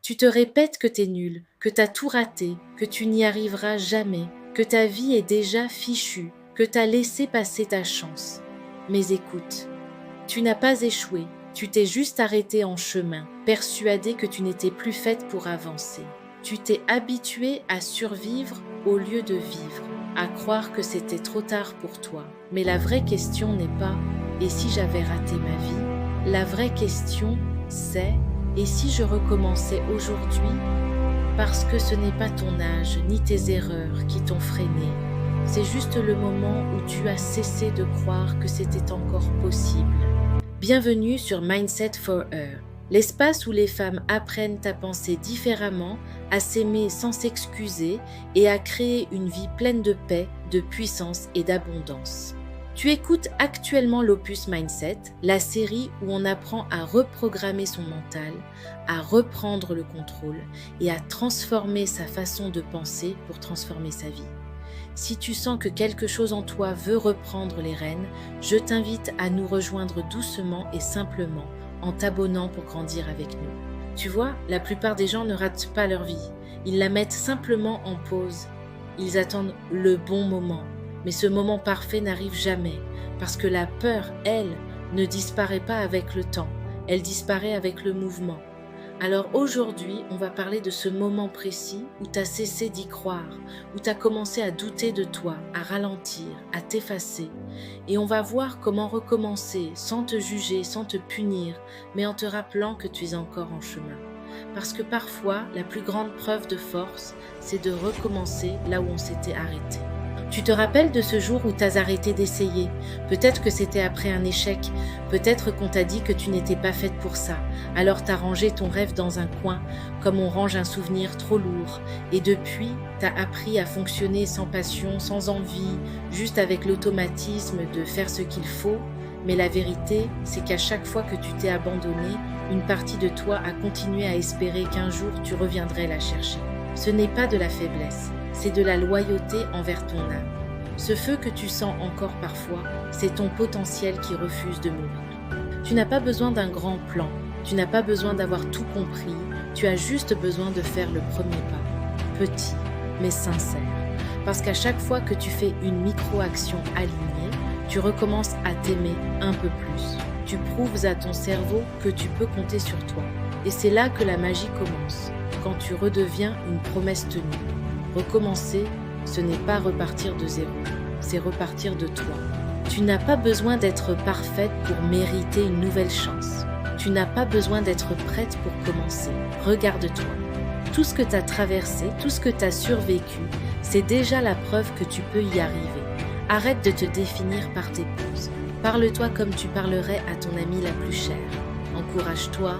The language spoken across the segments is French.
Tu te répètes que t'es nul, que t'as tout raté, que tu n'y arriveras jamais, que ta vie est déjà fichue, que t'as laissé passer ta chance. Mais écoute, tu n'as pas échoué, tu t'es juste arrêté en chemin, persuadé que tu n'étais plus faite pour avancer. Tu t'es habitué à survivre au lieu de vivre, à croire que c'était trop tard pour toi. Mais la vraie question n'est pas « et si j'avais raté ma vie ?» La vraie question, c'est « et si je recommençais aujourd'hui ?» Parce que ce n'est pas ton âge ni tes erreurs qui t'ont freiné. C'est juste le moment où tu as cessé de croire que c'était encore possible. Bienvenue sur Mindset for Her, l'espace où les femmes apprennent à penser différemment, à s'aimer sans s'excuser et à créer une vie pleine de paix, de puissance et d'abondance. Tu écoutes actuellement l'Opus Mindset, la série où on apprend à reprogrammer son mental, à reprendre le contrôle et à transformer sa façon de penser pour transformer sa vie. Si tu sens que quelque chose en toi veut reprendre les rênes, je t'invite à nous rejoindre doucement et simplement en t'abonnant pour grandir avec nous. Tu vois, la plupart des gens ne ratent pas leur vie. Ils la mettent simplement en pause. Ils attendent le bon moment. Mais ce moment parfait n'arrive jamais parce que la peur, elle, ne disparaît pas avec le temps. Elle disparaît avec le mouvement. Alors aujourd'hui, on va parler de ce moment précis où tu as cessé d'y croire, où tu as commencé à douter de toi, à ralentir, à t'effacer. Et on va voir comment recommencer sans te juger, sans te punir, mais en te rappelant que tu es encore en chemin. Parce que parfois, la plus grande preuve de force, c'est de recommencer là où on s'était arrêté. Tu te rappelles de ce jour où tu as arrêté d'essayer? Peut-être que c'était après un échec, peut-être qu'on t'a dit que tu n'étais pas faite pour ça. Alors tu as rangé ton rêve dans un coin, comme on range un souvenir trop lourd. Et depuis, tu as appris à fonctionner sans passion, sans envie, juste avec l'automatisme de faire ce qu'il faut. Mais la vérité, c'est qu'à chaque fois que tu t'es abandonné, une partie de toi a continué à espérer qu'un jour tu reviendrais la chercher. Ce n'est pas de la faiblesse. C'est de la loyauté envers ton âme. Ce feu que tu sens encore parfois, c'est ton potentiel qui refuse de mourir. Tu n'as pas besoin d'un grand plan, tu n'as pas besoin d'avoir tout compris, tu as juste besoin de faire le premier pas, petit mais sincère. Parce qu'à chaque fois que tu fais une micro-action alignée, tu recommences à t'aimer un peu plus. Tu prouves à ton cerveau que tu peux compter sur toi. Et c'est là que la magie commence, quand tu redeviens une promesse tenue. Recommencer, ce n'est pas repartir de zéro, c'est repartir de toi. Tu n'as pas besoin d'être parfaite pour mériter une nouvelle chance. Tu n'as pas besoin d'être prête pour commencer. Regarde-toi. Tout ce que tu as traversé, tout ce que tu as survécu, c'est déjà la preuve que tu peux y arriver. Arrête de te définir par tes pauses. Parle-toi comme tu parlerais à ton amie la plus chère. Encourage-toi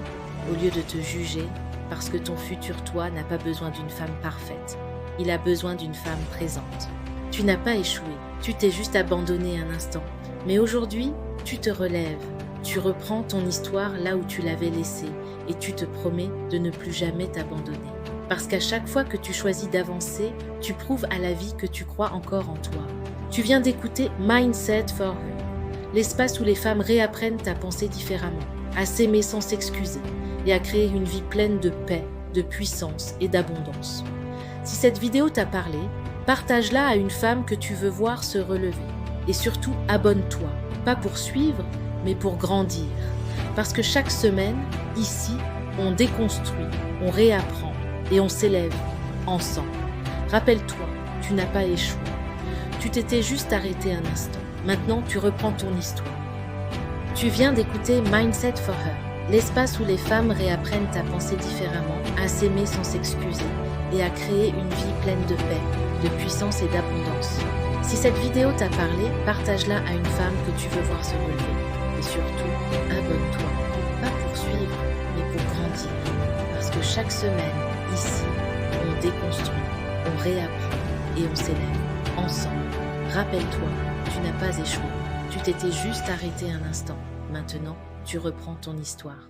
au lieu de te juger, parce que ton futur toi n'a pas besoin d'une femme parfaite. Il a besoin d'une femme présente. Tu n'as pas échoué, tu t'es juste abandonné un instant. Mais aujourd'hui, tu te relèves, tu reprends ton histoire là où tu l'avais laissée et tu te promets de ne plus jamais t'abandonner. Parce qu'à chaque fois que tu choisis d'avancer, tu prouves à la vie que tu crois encore en toi. Tu viens d'écouter Mindset for Her, l'espace où les femmes réapprennent à penser différemment, à s'aimer sans s'excuser et à créer une vie pleine de paix, de puissance et d'abondance. Si cette vidéo t'a parlé, partage-la à une femme que tu veux voir se relever. Et surtout, abonne-toi, pas pour suivre, mais pour grandir. Parce que chaque semaine, ici, on déconstruit, on réapprend et on s'élève ensemble. Rappelle-toi, tu n'as pas échoué. Tu t'étais juste arrêté un instant. Maintenant, tu reprends ton histoire. Tu viens d'écouter Mindset for Her, l'espace où les femmes réapprennent à penser différemment, à s'aimer sans s'excuser et à créer une vie pleine de paix, de puissance et d'abondance. Si cette vidéo t'a parlé, partage-la à une femme que tu veux voir se relever. Et surtout, abonne-toi, pas pour suivre, mais pour grandir. Parce que chaque semaine, ici, on déconstruit, on réapprend et on s'élève ensemble. Rappelle-toi, tu n'as pas échoué. Tu t'étais juste arrêté un instant. Maintenant, tu reprends ton histoire.